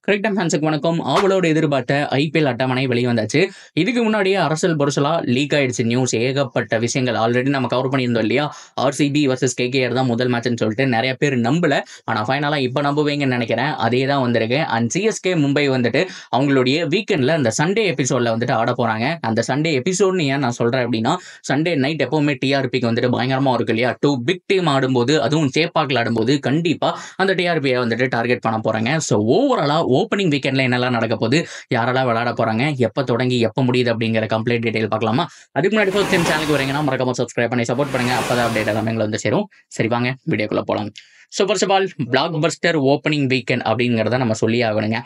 Cricket ஃபேன்ஸுக்கு வணக்கம். ஆவலோடு எதிர்பார்த்த ஐபிஎல் அட்டவணை வெளிவந்தாச்சு. இதுக்கு முன்னாடியே அரசல் பொருசலா லீக் ஆயிடுச்சு நியூஸ். ஏகப்பட்ட விஷயங்கள் ஆல்ரெடி நம்ம கவர் பண்ணியிருந்தோம் இல்லையா? ஆர்சிபி வர்சஸ் கேகேஆர் தான் முதல் மேட்ச்னு சொல்லிட்டு நிறைய பேர் நம்பல. ஆனால் ஃபைனலாக இப்போ நம்புவீங்கன்னு நினைக்கிறேன். அதே தான் வந்திருக்கு. அண்ட் சிஎஸ்கே மும்பை வந்துட்டு அவங்களுடைய வீக்கெண்டில் அந்த சண்டே எபிசோடில் வந்துட்டு ஆட போகிறாங்க. அந்த சண்டே எபிசோட்னு ஏன் நான் சொல்கிறேன் அப்படின்னா, சண்டே நைட் எப்போவுமே டிஆர்பிக்கு வந்துட்டு பயங்கரமாக இருக்கு இல்லையா? 2 பிக் டீம் ஆடும்போது, அதுவும் சேப்பாக்கில் ஆடும்போது கண்டிப்பாக அந்த டிஆர்பியை வந்துட்டு டார்கெட் பண்ண போகிறாங்க. ஸோ ஓவராலாக ஓப்பனிங் வீக்கெண்ட்ல என்னெல்லாம் நடக்க போகுது, யாரெல்லாம் விளையாட போறாங்க, எப்போ தொடங்கி எப்போ முடியுது அப்படிங்கிற கம்ப்ளீட் டீடைல் பார்க்கலாமா? அதுக்கு முன்னாடி ஃபர்ஸ்ட் டைம் சேனலுக்கு வரீங்கன்னா மறக்காம சப்ஸ்கிரைப் பண்ணி சப்போர்ட் பண்ணுங்க. அப்பதான் அப்டேட் எல்லாமே எங்களை வந்து சேரும். சரி வாங்க வீடியோக்குள்ள போலாம். So first of all blockbuster opening weekend அப்படிங்கிறத நம்ம சொல்லி ஆகணுங்க.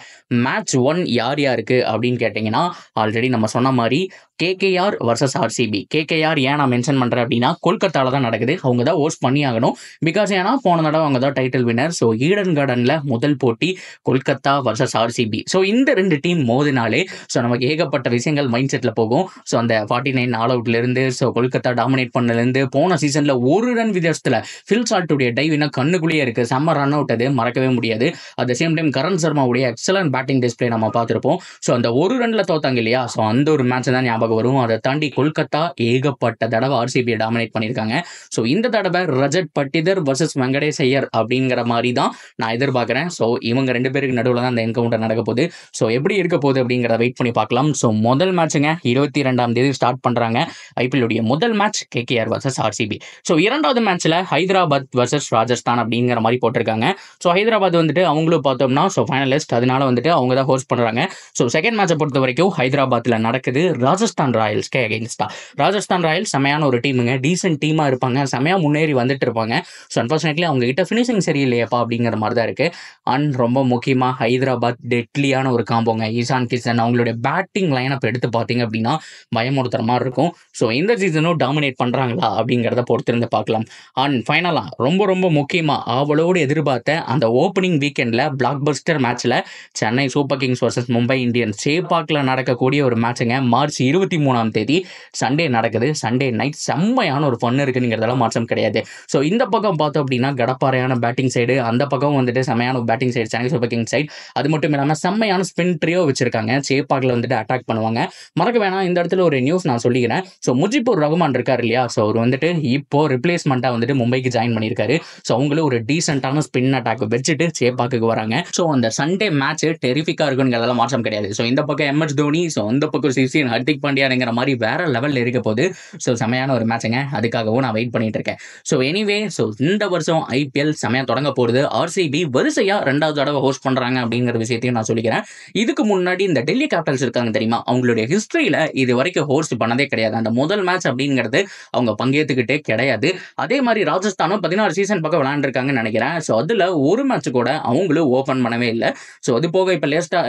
மேட்ச் 1 யார் யாருக்கு அப்படின்னு கேட்டிங்கன்னா, ஆல்ரெடி நம்ம சொன்ன மாதிரி கேகேஆர் வர்சஸ் ஆர்சிபி. கேகேஆர் ஏன் நான் மென்ஷன் பண்ணுறேன் அப்படின்னா, கொல்கத்தாவில் தான் நடக்குது. அவங்க தான் ஹோஸ்ட் பண்ணி ஆகணும். பிகாஸ் ஏன்னா போன தடவை அவங்க தான் டைட்டில் வின்னர். ஸோ ஈடன் கார்டனில் முதல் போட்டி கொல்கத்தா வர்சஸ் ஆர்சிபி. ஸோ இந்த 2 டீம் மோதினாலே ஸோ நமக்கு ஏகப்பட்ட விஷயங்கள் மைண்ட் செட்டில் போகும். ஸோ அந்த 49 ஆல் அவுட்லேருந்து ஸோ கொல்கத்தா டாமினேட் பண்ணலேருந்து போன சீசனில் ஒரு ரன் வித்தியாசத்தில் ஃபில் சால்ட்டுடைய டைவினா கண்ணுக்குள்ளேயே இருக்கு. செம்ம ரன் அவுட், அது மறக்கவே முடியாது. At the same time Karan சர்மாவுடைய எக்ஸலன்ட் பேட்டிங் டிஸ்பிளே நம்ம பார்த்துருப்போம். ஸோ அந்த ஒரு ரன்ல தோத்தாங்க இல்லையா? ஸோ அந்த ஒரு மேட்ச் தான் ஞாபகம் வரும். அதை தாண்டி கொல்கத்தா ஏகப்பட்ட தடவை ஆர்சிபியை டாமினேட் பண்ணியிருக்காங்க. ஸோ இந்த தடவை ரஜத் பட்டிதர் வர்சஸ் வெங்கடேஷ் ஐயர் அப்படிங்கிற மாதிரி தான் நான் எதிர்பார்க்குறேன். ஸோ இவங்க 2 பேருக்கு நடுவில் தான் அந்த என்கவுண்டர் நடக்க போகுது. ஸோ எப்படி இருக்க போகுது அப்படிங்கிறத வெயிட் பண்ணி பார்க்கலாம். ஸோ முதல் மேட்சுங்க 22ஆம் தேதி ஸ்டார்ட் பண்ணுறாங்க. ஐபிஎல்லுடைய முதல் match KKR versus RCB. So இரண்டாவது மேட்ச்சில் ஹைதராபாத் வர்சஸ் ராஜஸ்தான் அப்படிங்கிற மாதிரி போட்டிருக்காங்க. ஸோ ஹைதராபாத் வந்துட்டு அவங்களும் பார்த்தோம்னா ஸோ ஃபைனலிஸ்ட், அதனால வந்துட்டு அவங்க தான் ஹோஸ்ட் பண்ணுறாங்க. ஸோ செகண்ட் மேட்சை பொறுத்த வரைக்கும் ஹைதராபாத்தில் நடக்குது ராஜஸ்தான் ராயல்ஸ்க்கு அகெயின்ஸ்டா. ராஜஸ்தான் ராயல்ஸ் செமையான ஒரு டீமுங்க, டீசென்ட் டீமாக இருப்பாங்க, செமையாக முன்னேறி வந்துட்டு இருப்பாங்க. ஸோ அன்ஃபார்ச்சுனேட்லி அவங்க கிட்ட ஃபினிஷிங் சரியில்லையப்பா அப்படிங்கிற மாதிரி தான் இருக்குது. அண்ட் ரொம்ப முக்கியமாக ஹைதராபாத் டெட்லியான ஒரு காம்போங்க. ஈசான் கிஷன் அவங்களுடைய பேட்டிங் லைனப் எடுத்து பார்த்தீங்க அப்படின்னா பயமுறுத்துற மாதிரி இருக்கும். ஸோ இந்த சீசனும் டாமினேட் பண்ணுறாங்களா அப்படிங்கிறத பொறுத்திருந்து பார்க்கலாம். அண்ட் ஃபைனலாக ரொம்ப ரொம்ப முக்கியமாக அவளோடு எதிர்பார்த்த அந்த ஓப்பனிங் வீக்கெண்டில் பிளாக் பஸ்டர் மேட்ச்சில் Chennai Super Kings versus Mumbai Indians சேப்பாக்கில் நடக்கக்கூடிய ஒரு மேட்சுங்க. மார்ச் 23ஆம் தேதி சண்டே நடக்குது. சண்டே நைட் செம்மையான ஒரு ஃபன் இருக்குங்கிறதெல்லாம் மாற்றம் கிடையாது. ஸோ இந்த பக்கம் பார்த்தோம் அப்படின்னா கடப்பாறையான பேட்டிங் சைடு, அந்த பக்கம் வந்துட்டு செம்மையான batting side Chennai Super Kings side. அது மட்டும் இல்லாமல் செம்மையான ஸ்பின் ட்ரியோ வச்சிருக்காங்க. சேப்பாக்கில் வந்துட்டு அட்டாக் பண்ணுவாங்க. மறக்க வேணாம், இந்த இடத்துல ஒரு நியூஸ் நான் சொல்லிக்கிறேன். ஸோ முஜிபுர் ரஹ்மான் இருக்கார் இல்லையா? ஸோ அவர் வந்துட்டு இப்போ ரிப்ளேஸ்மெண்ட்டாக வந்துட்டு மும்பைக்கு ஜாயின் பண்ணியிருக்காரு. ஸோ அவங்களும் ஒரு டீசென்ட்டான ஸ்பின் அட்டாக் வச்சுட்டு சேப்பாக்கு வராங்க. ஸோ அந்த சண்டே மேட்ச் டெரிஃபிக்காக இருக்குங்கிறதெல்லாம் மாற்றம் கிடையாது. ஸோ இந்த பக்கம் எம்எஸ் தோனி, ஸோ அந்த பக்கம் சிசின் ஹர்திக் பாண்டியாங்கிற மாதிரி வேற லெவலில் இருக்க போது. ஸோ செமையான ஒரு மேட்சுங்க, அதுக்காகவும் நான் வெயிட் பண்ணிட்டு இருக்கேன். ஸோ எனிவே ஸோ இந்த வருஷம் ஐபிஎல் செமையாக தொடங்க போகிறது. ஆர்சிபி வரிசையாக 2வது தடவை ஹோஸ்ட் பண்ணுறாங்க அப்படிங்கிற விஷயத்தையும் நான் சொல்லிக்கிறேன். இதுக்கு முன்னாடி இந்த டெல்லி கேபிட்டல்ஸ் இருக்காங்க தெரியுமா, அவங்களுடைய ஹிஸ்ட்ரியில் இது வரைக்கும் ஹோஸ்ட் பண்ணதே கிடையாது. அந்த முதல் மேட்ச் அப்படிங்கிறது அவங்க பங்கேற்றுக்கிட்டே கிடையாது. அதே மாதிரி ராஜஸ்தானும் 16 சீசன் பக்கம் விளையாண்டுருக்காங்கன்னு நினைக்கிறேன். ஸோ அதில் ஒரு மேட்ச் கூட அவங்களும் ஓப்பன் பண்ணவே இல்லை. ஸோ அது போக இப்போ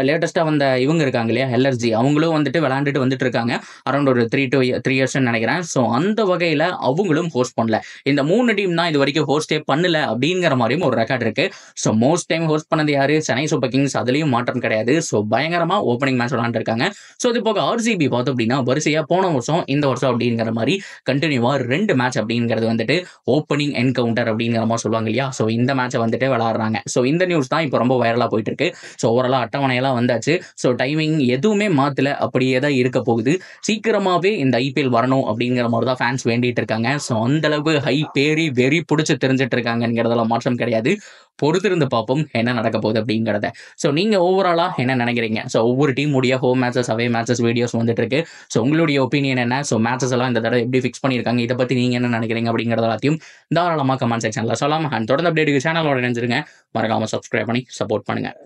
லேட்டஸ்ட்டாக வந்த இவங்க இருக்காங்க இல்லையா, எல்எஸ்ஜி, அவங்களும் வந்துட்டு விளையாண்டுட்டு வந்துட்டு இருக்காங்க. அரௌண்ட் ஒரு 3 இயர்ஸ்ன்னு நினைக்கிறேன். ஸோ அந்த வகையில் அவங்களும் ஹோஸ்ட் பண்ணல. இந்த 3 டீம் தான் இது வரைக்கும் ஹோஸ்டே பண்ணல அப்படிங்கிற மாதிரியும் ஒரு ரெக்கார்ட் இருக்கு. ஸோ மோஸ்ட் டைம் ஹோஸ்ட் பண்ணது யாரு? Chennai Super Kings. அதுலேயும் மாற்றம் கிடையாது. ஸோ பயங்கரமாக ஓப்பனிங் மேட்ச் விளையாண்டுருக்காங்க. ஸோ இது போக ஆர்சிபி பார்த்தோம் அப்படின்னா வரிசையாக போன வருஷம் இந்த வருஷம் அப்படிங்கிற மாதிரி கண்டினியூவாக 2 மேட்ச் அப்படிங்கிறது வந்துட்டு ஓப்பனிங் என்கவுண்டர் அப்படிங்கிற மாதிரி சொல்லுவாங்க இல்லையா? ஸோ இந்த மேட்சை வந்துட்டு விளையாடுறாங்க. ஸோ இந்த நியூஸ் தான் இப்போ ரொம்ப வைரலாக போயிட்டு இருக்கு. ஸோ ஓவராலாக அட்டவணையெல்லாம் வந்தாச்சு. ஸோ டைமிங் எதுவுமே மாற்றல, அப்படியே தான் இருக்க போகுது. சீக்கிரமாகவே இந்த ஐபிஎல் வரணும் அப்படிங்கிற மாதிரி தான் ஃபேன்ஸ் வேண்டிட்டு இருக்காங்க. ஸோ அந்தளவுக்கு ஹை பேரி வெறி பிடிச்சி தெரிஞ்சிட்டு இருக்காங்கிறதெல்லாம் மாற்றம் கிடையாது. பொறுத்திருந்து பார்ப்போம் என்ன நடக்க போகுது அப்படிங்கிறத. ஸோ நீங்கள் ஓவராலாக என்ன நினைக்கிறீங்க? ஸோ ஒவ்வொரு டீமுடைய ஹோம் மேட்சஸ், அவே மேட்சஸ் வீடியோஸ் வந்துட்டு இருக்கு. ஸோ உங்களுடைய ஒப்பீனியன் என்ன? ஸோ மேட்சஸ் எல்லாம் இந்த தடவை எப்படி ஃபிக்ஸ் பண்ணியிருக்காங்க, இதை பற்றி நீங்கள் என்ன நினைக்கிறீங்க அப்படிங்கிறத எல்லாத்தையும் தாராளமாக கமெண்ட் செக்ஷனில் சொல்லலாம். அண்ட் தொடர்ந்து அப்டேட்டுக்கு சேனலோட நினைச்சிருங்க. மறக்காமல் சப்ஸ்கிரைப் பண்ணி சப்போர்ட் பண்ணுங்கள்.